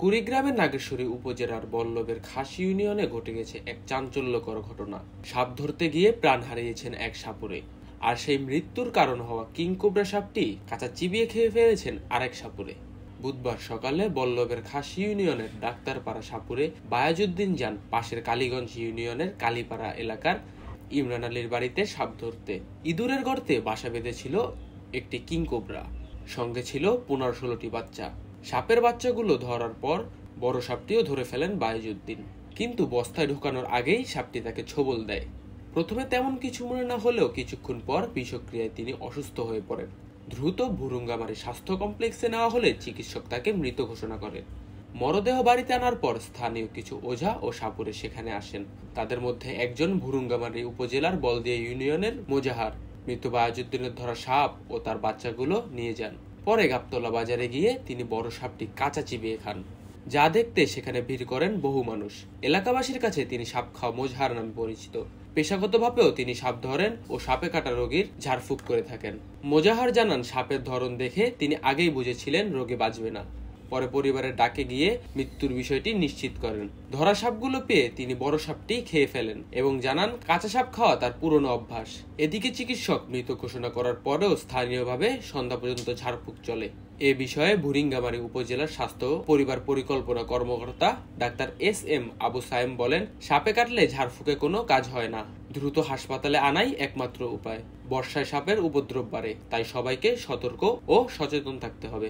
কুড়িগ্রামের নাগেশ্বরী উপজেলার বল্লভের খাস ইউনিয়নে ঘটে গেছে এক চাঞ্চল্যকর ঘটনা। সাপ ধরতে গিয়ে প্রাণ হারিয়েছেন এক সাপুড়ে, আর সেই মৃত্যুর কারণ হওয়া কিংকোবরা সাপটি কাঁচা চিবিয়ে খেয়ে ফেলেছেন আরেক সাপুড়ে। বুধবার সকালে বল্লভের খাস ইউনিয়নের ডাক্তারপাড়া সাপুড়ে বায়াজউদ্দিন যান পাশের কালীগঞ্জ ইউনিয়নের কালীপাড়া এলাকার ইমরান আলীর বাড়িতে সাপ ধরতে। ইঁদুরের গর্তে বাসা বেঁধেছিল একটি কিংকোবরা, সঙ্গে ছিল 15-16টি বাচ্চা। সাপের বাচ্চাগুলো ধরার পর বড় সাপটিও ধরে ফেলেন বায়াজউদ্দিন, কিন্তু বস্তায় ঢোকানোর আগেই সাপটি তাকে ছোবল দেয়। প্রথমে তেমন কিছু মনে না হলেও কিছুক্ষণ পর বিষক্রিয়ায় তিনি অসুস্থ হয়ে পড়েন। দ্রুত ভুরুঙ্গামারী স্বাস্থ্য কমপ্লেক্সে নেওয়া হলে চিকিৎসক তাকে মৃত ঘোষণা করেন। মরদেহ বাড়িতে আনার পর স্থানীয় কিছু ওঝা ও সাপুড়ে সেখানে আসেন। তাদের মধ্যে একজন ভুরুঙ্গামারী উপজেলার বলদিয়া ইউনিয়নের মোজাহার মৃত বায়াজউদ্দিনের ধরা সাপ ও তার বাচ্চাগুলো নিয়ে যান। পরে গাবতলা বাজারে গিয়ে তিনি বড় সাপটি কাঁচা চিবিয়ে খান, যা দেখতে সেখানে ভিড় করেন বহু মানুষ। এলাকাবাসীর কাছে তিনি সাপ খাওয়া মোজাহার নামে পরিচিত। পেশাগতভাবেও তিনি সাপ ধরেন ও সাপে কাটা রোগীর ঝাড়ফুঁক করে থাকেন। মোজাহার জানান, সাপের ধরন দেখে তিনি আগেই বুঝেছিলেন রোগে বাঁচবে না। পরে পরিবারের ডাকে গিয়ে মৃত্যুর বিষয়টি নিশ্চিত করেন। ধরা সাপগুলো পেয়ে তিনি বড় সাপটি খেয়ে ফেলেন এবং জানান কাঁচা সাপ খাওয়া তার পুরনো অভ্যাস। এদিকে চিকিৎসক মৃত ঘোষণা করার পরেও স্থানীয়ভাবে সন্ধ্যা পর্যন্ত ঝাড়ফুঁক চলে। এ বিষয়ে ভুরিঙ্গামারী উপজেলার স্বাস্থ্য পরিবার পরিকল্পনা কর্মকর্তা ডাক্তার এস.এম. আবু সায়েম বলেন, সাপে কাটলে ঝাড়ফুঁকে কোনো কাজ হয় না, দ্রুত হাসপাতালে আনাই একমাত্র উপায়। বর্ষায় সাপের উপদ্রব বাড়ে, তাই সবাইকে সতর্ক ও সচেতন থাকতে হবে।